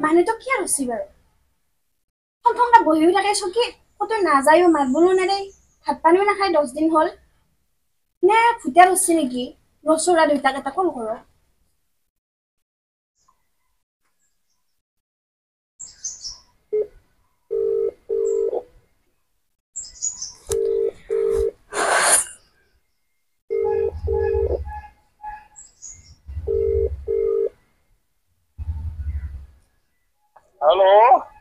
মানুহটো কি হৈছে বাৰু থমথমটা বহি থাকে চকী কত নাযায়ও মাত বলো নেৰে ভাত পানীও নাখায় 10 দিন হল নে ভুতিয়া হৈছে নেকি ৰসৰা দুইটাক এটা কল কৰো Hello.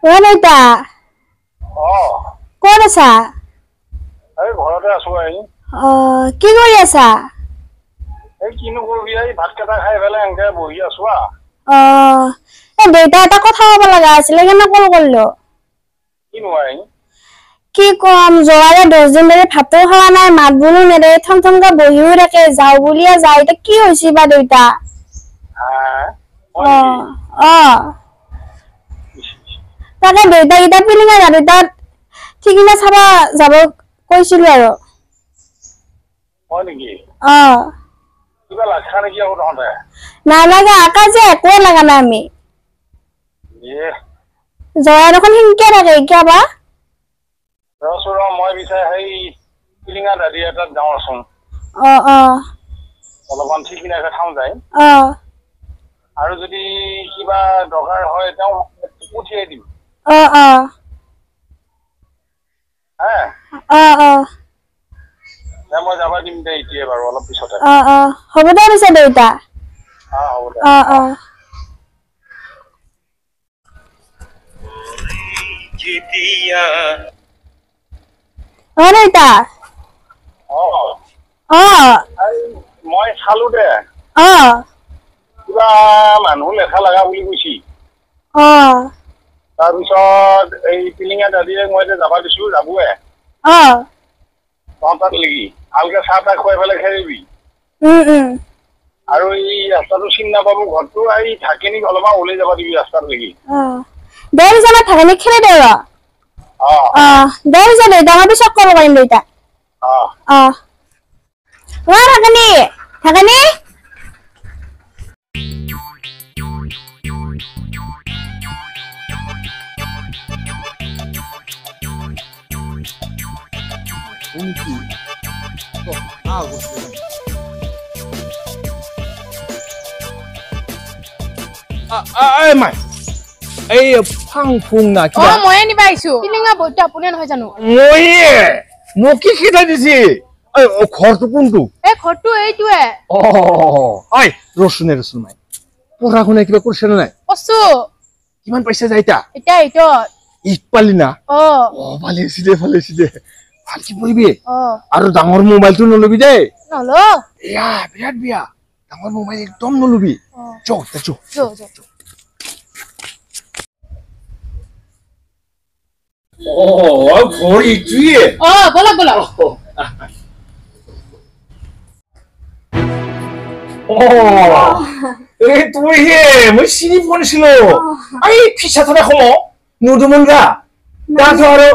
Wanita. Oh. Kod asa? Ei ঘৰতে আছো আই। কি কৰি আছা? এই কিনো কৰবি আই ভাত কেটা খাই ফেলে এনকে বহি আছো আ। দেউতা এটা কথা ক'ব লগা আছিল কেনে কল কৰিলো। কিনো আই? কি কম জোৱাৰে 10 দিন ধৰি ভাতো খোৱা নাই মাত বোলো নেৰে থমথমকে বহিও থাকে যাও বুলিয়া যায় এটা কি হৈছে বা দেউতা? তাকে দেউতা ইটা পিলিঙা যাবে তাত ঠিকিনা চাবা যাব কৈছিল আৰু হয় নেকি কিবা লাগা নেকি আৰু তহঁতে না লাগা আকাশে একো লাগা না আমি জয়া এখন হিংকে থাকে কিবা ৰসুৰ মই বিচাৰ হেই পিলিঙা দাদি এটা যাওঁচোন অলপমান ঠিকিনা এটা খাওঁ যায় আৰু যদি কিবা দৰকাৰ হয় তেওঁ পঠিয়াই দিম মই যাবা দিম দে এতিয়া বাৰু অলপ পিছতে হ'ব দে পিছে দেউতা হ'ব দে দেউতা মই চালো দে কিবা মানুহ লেখা লগা বুলি কৈছি তাৰপিছত এই পিলিঙা দাদিয়ে মই যাবা দিছো যাবয়ে তহঁত লাগি ভালকে চাহ তাহ খুৱাই পেলাই খেলিবি আৰু এই ৰাস্তাটো চিন নাপাব ঘৰটো এই থাকে নেকি অলপমান ওলাই যাবা দিবি ৰাস্তাত লাগি দেৰ জানা থাকে নে খেলে দে দেৰ জানে ডাঙৰ পিছত কল কৰিম দেউতা থাকেনি মাই এই ফাং ফুং না কি মই নিবা আইছো পিলিঙা বইটো আপুনি নহয় জানো মই কি খিটা দিছি ঘৰটো কোনটো এই ঘৰটো এইটোৱে ৰচুন মাই পঢ়া শুনা কিবা কৰিছে নাই কছো কিমান পইচা যাইতা এতিয়া এইটো ইট পালি না ভালে হৈছে দে ভাল কি পঢ়িবি আৰু ডাঙৰ মোবাইলটো নলবি দে নলো বিৰাট বিয়া ডাঙৰ মোবাইল একদম নলবি ঘড়ি তুইয়ে বলা এই তুই হে মই চিনি পোৱা নাছিলো এই ফিচা থকা সময় নুদুমন গা তাতো আৰু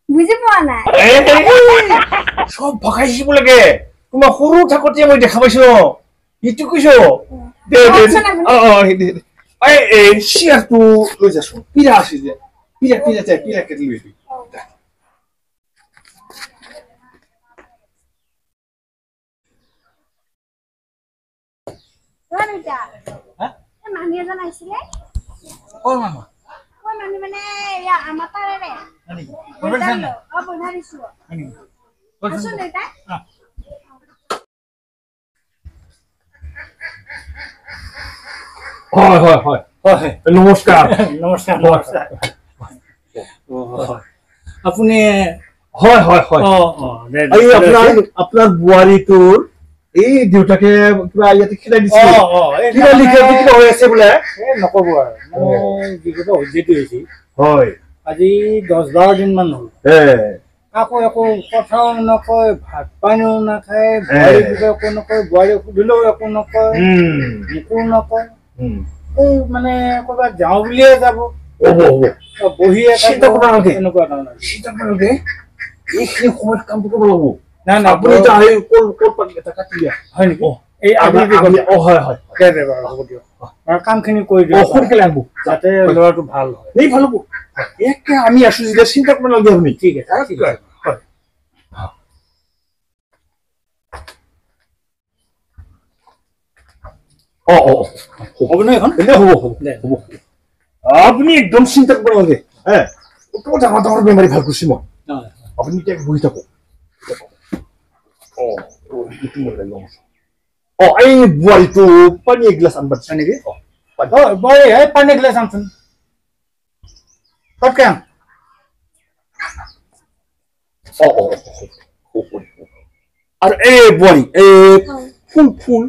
বুজি পোৱা নাই সব ভগাইছিব লাগে তোমাৰ সৰু থাকোতে মই দেখা পাইছো ইটো কৈছো দে এই চিয়াৰটো লৈ যাছো পিৰা আছে যে পিৰা কেটলি বেবি মানুহ এজন আহিছিলে মামা মানুহ মানে আমাৰ তাৰে বন্ধা দিছো দেউতা হয় নমস্কাৰ আপুনি হয় আপোনাৰ বোৱাৰীটোৰ এই দেউতাকে কিবা ইয়াতে খেলাই দিছে কিবা লিখা হৈ আছে বোলে নকব আৰু যিটো উজ্জিত হৈছে হয় আজি 10-12 দিন মান হ'ল আকৌ একো কথাও নকয় ভাত পানীও নাখায় বোৱাৰী একো নকয় বোৱাৰী সুধিলেও একো নকয় মোকো নকয় এই মানে ক'ৰবাত যাওঁ বুলিয়ে যাব বহি এনেকুৱা ধৰণৰ এইখিনি সময়ত কামটো কৰিব লাগিব নাই আপুনি কল পাতি এটা কাটি দিয়া হয় নেকি এই আপুনি অ হয় হয় হ'ব দিয়ক কামখিনি কৰি দিয়ক সোনকালে আনব যাতে ল'ৰাটো ভাল হয় এই ভাল হ'ব একে আমি আছো যেতিয়া চিন্তা কৰিব নালাগে আপুনি ঠিক আছে ঠিক আছে হয় অ অ হ'ব নে এখন হ'ব হ'ব হ'ব আপুনি একদম চিন্তা কৰিব নালাগে ডাঙৰ ডাঙৰ বেমাৰী ভাল কৰিছে মই আপুনি এতিয়া বহি থাকক এই বোৱাৰীটো পানী এগিলাচ আনবা দিছে নেকি বই এই পানী গিলাচ আনচোন ফটকে আন আৰু এই বোৱাৰী ফুল ফুল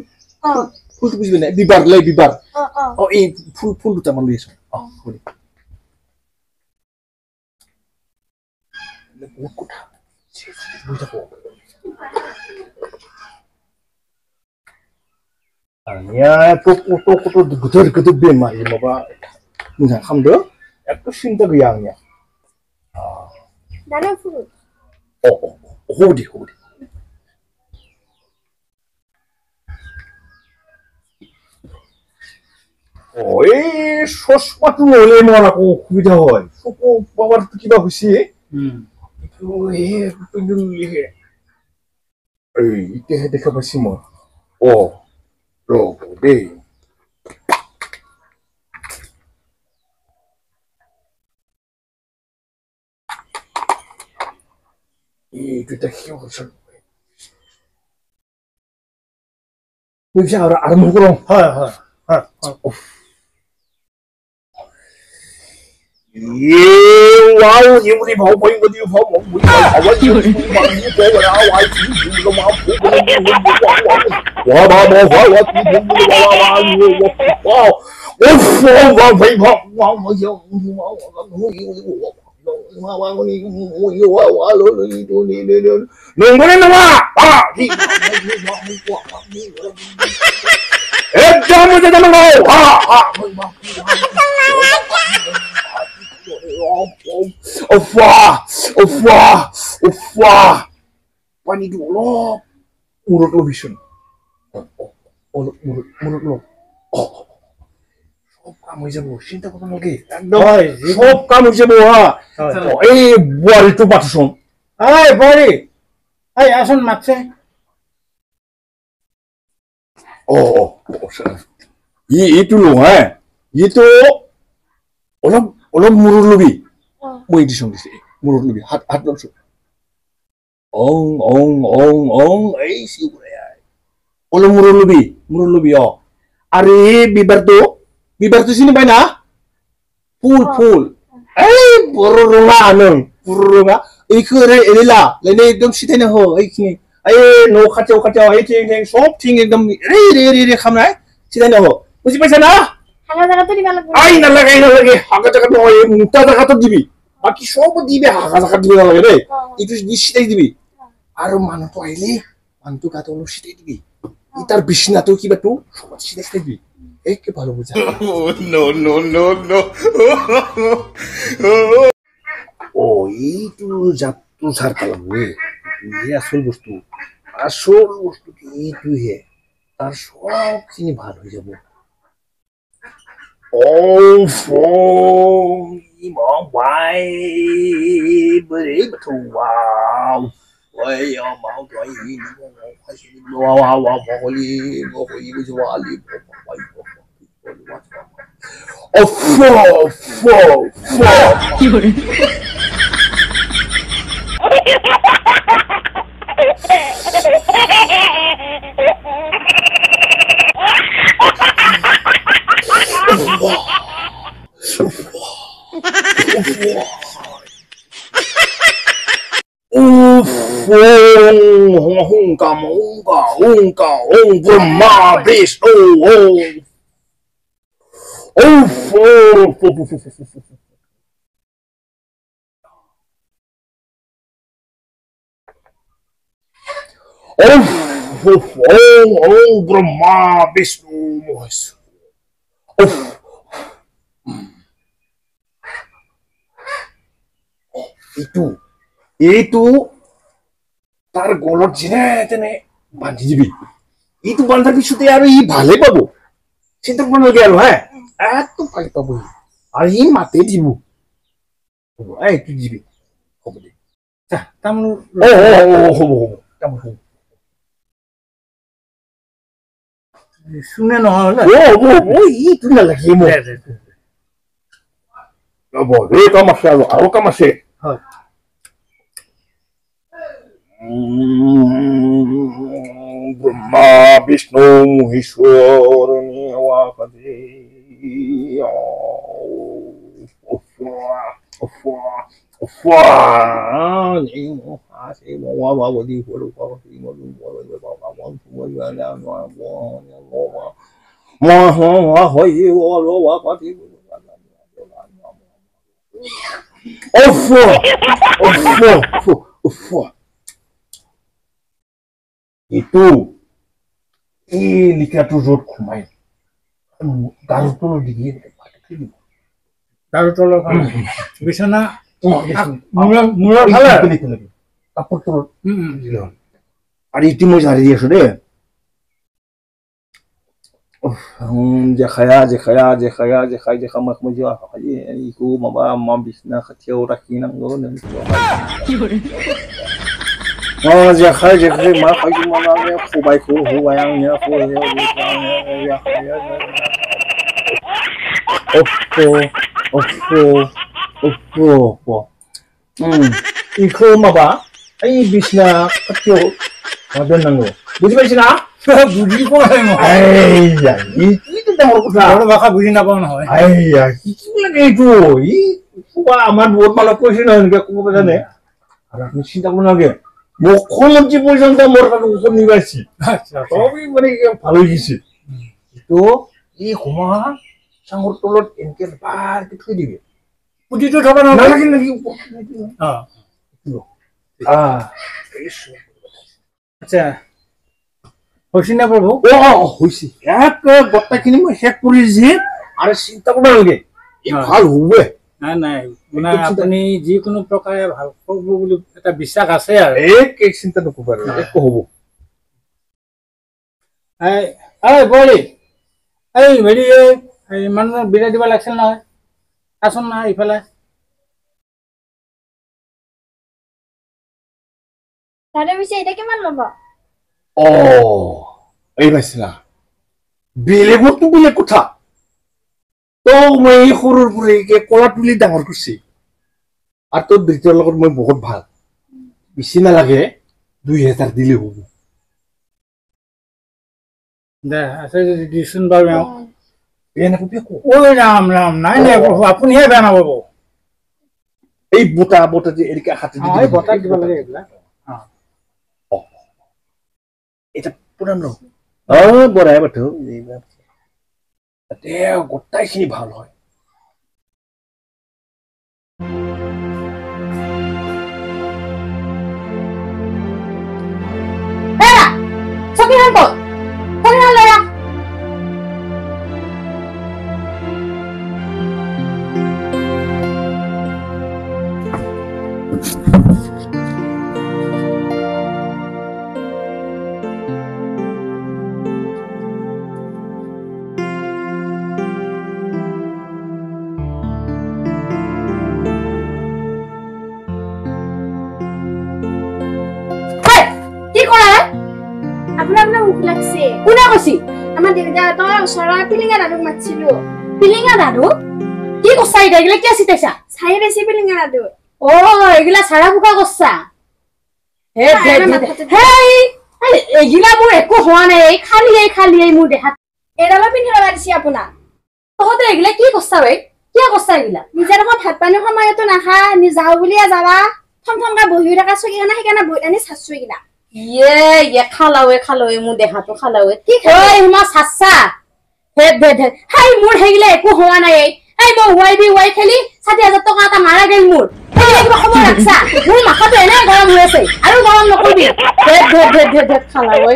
ফুলটো বুজিবি নাই বিবাৰ লৈ বিবাৰ এই ফুল দুটামান লৈ আছো বহুত কথা বহি থাকক गोदोर गोदोर बेमारि माबा मोजां खालामदो एथ' सिन्था गैया आंनिया হ'ব दे এই চশমাটো নহ'লে মোৰ আকৌ অসুবিধা হয় চকু পাৱাৰটো কিবা হৈছে এতিয়াহে দেখা পাইছো মই ৰ'ব দেই এইটো এটা বুজিছা আৰু আৰম্ভ কৰোঁ হয় হয় হয় wow you really how boy with you how পানী দিওঁ অলপ মূৰত লবিচোন অলপ মূৰত লওঁ সব কাম হৈ যাব চিন্তা কৰিব নালাগে একদম সব কাম হৈ যাব এই বোৱাৰীটো মাতচোন বোৱাৰী আচোন মাতছে এইটো নহয় এইটো অলপ অলপ মূৰত লবি মই দিছো মূৰত লবি হাত লবছো এই অলপ মূৰত লবি আৰু এই বিবাৰটো চিনি পাই না ফুল এই বৰ ৰঙা আনং পুৰ ৰঙা এইখো এৰিলা লেনে একদম চিধাই নাহ এইখিনি এই ন' খাটিয়াও এই ঠেং সব ঠিং একদম ৰে খামনাই চিধাই নাহ বুজি পাইছা না আই নালাগে হাগা জায়গাত নহয় মোটা জায়গাত দিবি বাকি সব দিবি হাগা জায়গাত দিবি নালাগে দেই এইটো চিধাই দিবি আৰু মানুহটো আহিলে মানুহটো গাটো অলপ চিধাই দিবি তাৰ বিছনাটো কিবাটো সব চিধাই দিবি একে ভালো বুঝা এইটো জাতটো ছাৰ পালাম আসল বস্তু কি এইটোহে তাৰ সবখিনি ভাল হৈ যাব Brahma Vishnu Brahma Vishnu itu tar golot jine tene bandi jibi ইটো বান্ধাৰ পিছতে আৰু ই ভালে পাব চিন্তা কৰিব নালাগে আৰু হা একদম ভালে পাব আৰু ই মাতে দিব হ'ব এই তুই দিবি হ'ব দে তামোল হ'ব তামোল হ'ব শুনে নহয় ইটো নালাগে মোক ৰ'ব এই কাম আছে আৰু কাম আছে হয় ব্ৰহ্মা বিষ্ণু মহেশ্বৰ itu লিখাটো য'ত সোমাই গাৰুৰ তলত দিগি গাৰু তলৰ বিছনা মূৰৰ ফালে কাপোৰ তলত আৰু ইটো মই ঝাৰি দি আছো দেই জেখাই মই ইকো মাবা মা বিছনা খাथिয়াও ৰাখি নাংগো জেখাই মা খাইছো মানে সবাইখো আংনিয়া ইখো মাবা এই বিছনা খাथियाव दोननांगौ বুঝি পাইছ না বুজি পোৱা নাই মই ইটো ডাঙৰ কথা আৰু ভাষা বুজি নাপাওঁ নহয় কি লাগে এইটো ই কোৱা আমাৰ বহুত মানুহ কৈছে নহয় এনেকে ক'ব জানে আৰু আপুনি চিন্তা কৰিব নালাগে মুখ্যমন্ত্রী পর্যন্ত মোর কাছে উপর নিবাসী সবই মানে ভালো গেছে তো এই ঘুমা সাংঘর তলত এনেকে বার থৈ দিবি পুঁজিটো থব নালাগে নাকি আচ্ছা হৈছে নে প্ৰভু হৈছে এক গোটাখিনি মই শেষ কৰি দিছে আৰু চিন্তা কৰিব নালাগে ভাল হ'বই নাই নাই মানে আপুনি যিকোনো প্ৰকাৰে ভাল কৰিব বুলি এটা বিশ্বাস আছে আৰু এক চিন্তা নকৰিব আৰু একো হ'ব এই বলি এই হেৰি মানুহক বিদায় দিব লাগিছিল নহয় আচোন নহয় ইফালে দাদা পিছে এটা কিমান ল'ব এই পাইছিলা বেলেগতো বেলেগ কথা তো মই সৰুৰ পৰাই কলা তুলি ডাঙৰ কৰিছি আৰু তোৰ দেউতাৰ লগত মই বহুত ভাল বেছি নালাগে 2000 দিলে হ'ব দে আছে যদি দিচোন বাৰু বেয়া নাপাবি আকৌ ৰাম ৰাম নাই নাই প্ৰভু আপুনিহে বেয়া নাপাব এই বটা যে এৰিকা হাতে এই বটা দিব লাগে এইবিলাক এটা পুৰাণ ৰ বৰাই বাথো গোটাইখিনি ভাল হয় কোনে কৈছি আমাৰ দেউতাৰ ওচৰৰ পিলিঙা দাদুক মাতিছিলো পিলিঙা দাদু কি কৈছা এটা এগুলা কি আছে তাইছা চাই বেছি পিলিঙা দাদু এগুলা ছাড়া বুকা কৈছা এগুলা মোৰ একো হোৱা নাই খালি মোৰ দেহাত এডালো পিন্ধিব লাগিছে আপোনাক তহঁতে এগুলা কি কৈছা ঐ কিয় কৈছা এগুলা নিজে দেখোন ভাত পানীৰ সময়তো নাখা যাওঁ বুলিয়ে যাবা থমথমকা বহি থকা চকীখনে সেইকাৰণে বহি আনি চাইছো এগুলা খালাৱে মোৰ দেহাটো খালাৱে কি খাই মই চাচ্ছা হাই মোৰ হেগিলা একো হোৱা নাই এই মই ৱাই খেলি 60,000 টকা এটা মাৰা গেল মোৰ কিবা খবৰ ৰাখছা মোৰ মাথাটো এনে গৰম হৈ আছে আৰু গৰম নকৰিবি খালাৱে